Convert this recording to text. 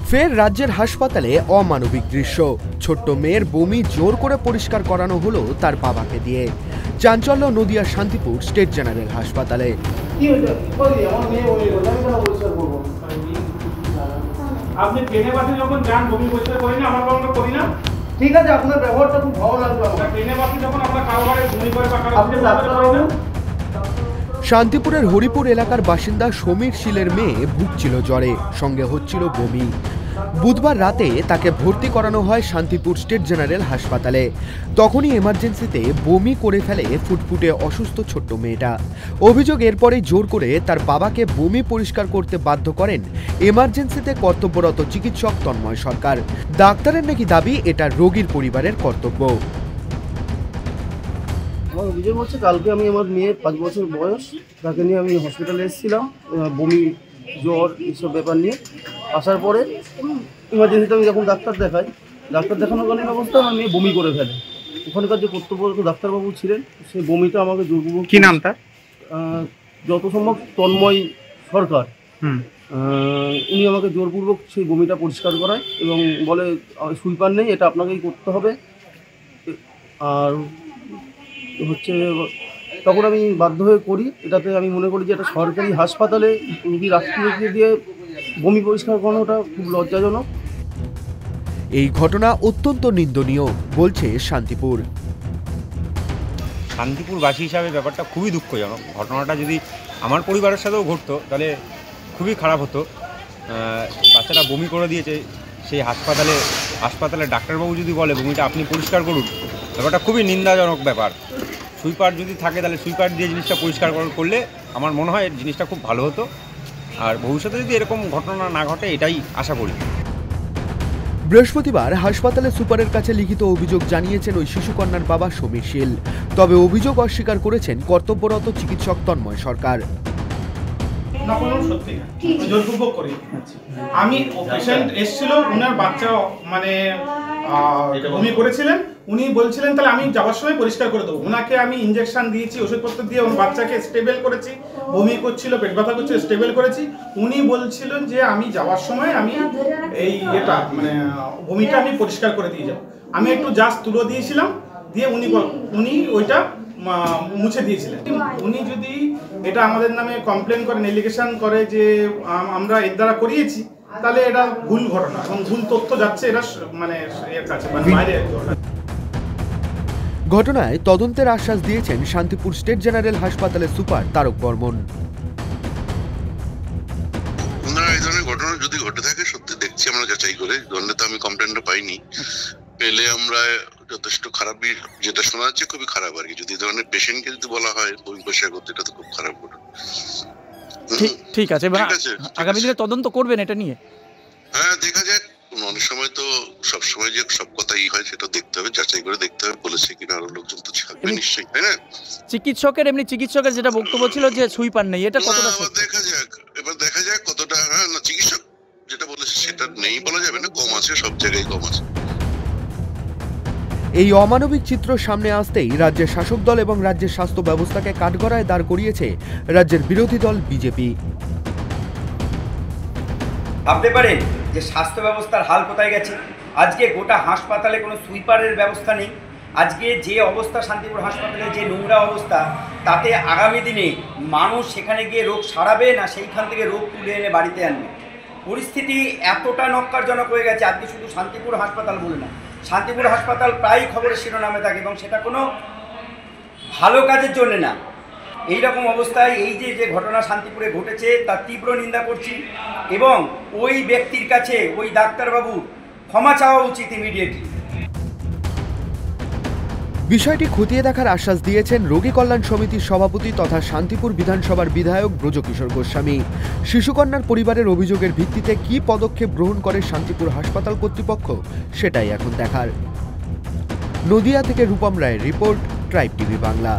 ফের রাজ্যের হাসপাতালে অমানবিক দৃশ্য। ছোট্ট মেয়ের বমি জোর করে পরিষ্কার করানো হলো তার বাবাকে দিয়ে। চাঞ্চল্য নদিয়ার শান্তিপুর স্টেট জেনারেল হাসপাতালে। আপনি ট্রেনে বাসে যখন যান বমি পরিষ্কার করি না, আমরা আমরা করি না। ঠিক আছে, আপনার ব্যবহারটা খুব ভালো লাগলো। ট্রেনে বাসে যখন আমরা কারোবারে বমি করে বা কারো শান্তিপুরের হরিপুর এলাকার বাসিন্দা সমীর শীলের মেয়ে ভুগছিল জ্বরে, সঙ্গে হচ্ছিল বমি। বুধবার রাতে তাকে ভর্তি করানো হয় শান্তিপুর স্টেট জেনারেল হাসপাতালে। তখনই এমার্জেন্সিতে বমি করে ফেলে ফুটফুটে অসুস্থ ছোট্ট মেয়েটা। অভিযোগ এরপরেই জোর করে তার বাবাকে বমি পরিষ্কার করতে বাধ্য করেন এমার্জেন্সিতে কর্তব্যরত চিকিৎসক তন্ময় সরকার। ডাক্তারের নাকি দাবি এটা রোগীর পরিবারের কর্তব্য। আমার অভিযোগ হচ্ছে, কালকে আমি আমার মেয়ে 5 বছর বয়স, তাকে নিয়ে আমি হসপিটালে এসেছিলাম বমি জ্বর এইসব ব্যাপার নিয়ে। আসার পরে ইমার্জেন্সিতে আমি যখন ডাক্তার দেখানোকালীন অবস্থা আমার মেয়ে বমি করে ফেলে। ওখানকার যে কর্তব্যরত ডাক্তারবাবু ছিলেন, সেই বমিটা আমাকে জোরপূর্বক, কি নাম তার, যত সম্ভব তন্ময় সরকার, উনি আমাকে জোরপূর্বক সেই বমিটা পরিষ্কার করায় এবং বলে সুইপার নেই, এটা আপনাকেই করতে হবে। আর হচ্ছে তখন আমি বাধ্য হয়ে করি। এটাতে আমি মনে করি যে এটা সরকারি হাসপাতালে রুগীর আত্মীয়কে দিয়ে বমি পরিষ্কার করানোটা খুব লজ্জাজনক। এই ঘটনা অত্যন্ত নিন্দনীয় বলছে শান্তিপুরবাসী হিসাবে ব্যাপারটা খুবই দুঃখজনক। ঘটনাটা যদি আমার পরিবারের সাথেও ঘটতো তাহলে খুবই খারাপ হতো। বাচ্চাটা বমি করে দিয়েছে, সেই হাসপাতালে ডাক্তারবাবু যদি বলে বমিটা আপনি পরিষ্কার করুন, ব্যাপারটা খুবই নিন্দাজনক ব্যাপার। সুইপার যদি থাকে তাহলে সুইপার দিয়ে জিনিসটা পরিষ্কার করলে আমার মনে হয় জিনিসটা খুব ভালো হতো। আর ভবিষ্যতে যদি এরকম ঘটনা না ঘটে এটাই আশা করি। বৃহস্পতিবার হাসপাতালে সুপারের কাছে লিখিত অভিযোগ জানিয়েছেন ওই শিশুকন্যার বাবা সমীর শীল। তবে অভিযোগ অস্বীকার করেছেন কর্তব্যরত চিকিৎসক তন্ময় সরকার। আমি পেশেন্ট এসেছিল, ওনার বাচ্চা মানে বমি করেছিলেন, উনি বলছিলেন তাহলে আমি যাওয়ার সময় পরিষ্কার করে দেবো। ওনাকে আমি ইঞ্জেকশন দিয়েছি, ওষুধপত্র দিয়ে ওর বাচ্চাকে স্টেবল করেছি। বমি করছিল, পেট ব্যথা করছিল, স্টেবল করেছি। উনি বলছিলেন যে আমি যাওয়ার সময় আমি এটা মানে বমিটা আমি পরিষ্কার করে দিয়ে যাবো। আমি একটু জাস্ট তুলো দিয়েছিলাম, দিয়ে উনি ওইটা মুছে দিয়েছিলেন। উনি যদি এটা আমাদের নামে কমপ্লেন করেন, এলিগেশন করে যে আমরা এর দ্বারা করিয়েছি, তাহলে এটা ভুল ঘটনা এবং ভুল তথ্য যাচ্ছে এটা মানে এর কাছে, মানে বাইরে। ঘটনায় তদন্তের আশ্বাস দিয়েছেন শান্তিপুর স্টেট জেনারেল হাসপাতালের সুপার তারক বর্মন। এই ধরনের ঘটনা যদি ঘটে থাকে, সত্যি দেখছি আমরা যাচাই করে, দণ্ডে তো আমি কমপ্লেনটা পাইনি, পেলে আমরা যথেষ্ট খারাপই, যেটা শোনা যাচ্ছে খুবই খারাপ আর কি। যদি এই ধরনের পেশেন্টকে যদি বলা হয় বমি পরিষ্কার করতে, এটা তো খুব খারাপ ঘটনা। ঠিক আছে, আগামী দিনে তদন্ত করবেন এটা নিয়ে? হ্যাঁ, দেখা যাক। অনেক সময় তো সবসময় যে সব কথাই হয় সেটা দেখতে হবে, যাচাই করে দেখতে হবে বলেছে কিনা আরো লোকজন তো থাকবে নিশ্চয়ই, তাই না? চিকিৎসকের যেটা বক্তব্য ছিল যে সুইপার নেই, এটা কতটা এবার দেখা যাক কতটা। হ্যাঁ, না, চিকিৎসক যেটা বলেছে সেটা নেই বলা যাবে না, কম আছে, সব জায়গায় কম আছে। এই অমানবিক চিত্র সামনে আসতেই রাজ্যের শাসক দল এবং রাজ্যের স্বাস্থ্য ব্যবস্থাকে কাঠগড়ায় দাঁড় করিয়েছে রাজ্যের বিরোধী দল বিজেপি। ভাবতে পারেন যে স্বাস্থ্য ব্যবস্থার হাল কোথায় গেছে। আজকে গোটা হাসপাতালে কোনো সুইপারের ব্যবস্থা নেই। আজকে যে অবস্থা শান্তিপুর হাসপাতালে, যে নোংরা অবস্থা, তাতে আগামী দিনে মানুষ সেখানে গিয়ে রোগ সারাবে না সেইখান থেকে রোগ তুলে এনে বাড়িতে আনবে। পরিস্থিতি এতটা নক্কারজনক হয়ে গেছে। আজকে শুধু শান্তিপুর হাসপাতাল বলে না, শান্তিপুর হাসপাতাল প্রায়ই খবরের শিরোনামে থাকে এবং সেটা কোনো ভালো কাজের জন্য না। এই রকম অবস্থায় এই যে ঘটনা শান্তিপুরে ঘটেছে তার তীব্র নিন্দা করছি এবং ওই ব্যক্তির কাছে, ওই ডাক্তারবাবুর ক্ষমা চাওয়া উচিত ইমিডিয়েটলি। বিষয়টি খতিয়ে দেখার আশ্বাস দিয়েছেন রোগী কল্যাণ সমিতির সভাপতি তথা শান্তিপুর বিধানসভার বিধায়ক ব্রজকিশোর গোস্বামী। শিশুকন্যার পরিবারের অভিযোগের ভিত্তিতে কী পদক্ষেপ গ্রহণ করে শান্তিপুর হাসপাতাল কর্তৃপক্ষ, সেটাই এখন দেখার। নদিয়া থেকে রূপম রায়ের রিপোর্ট, ট্রাইব টিভি বাংলা।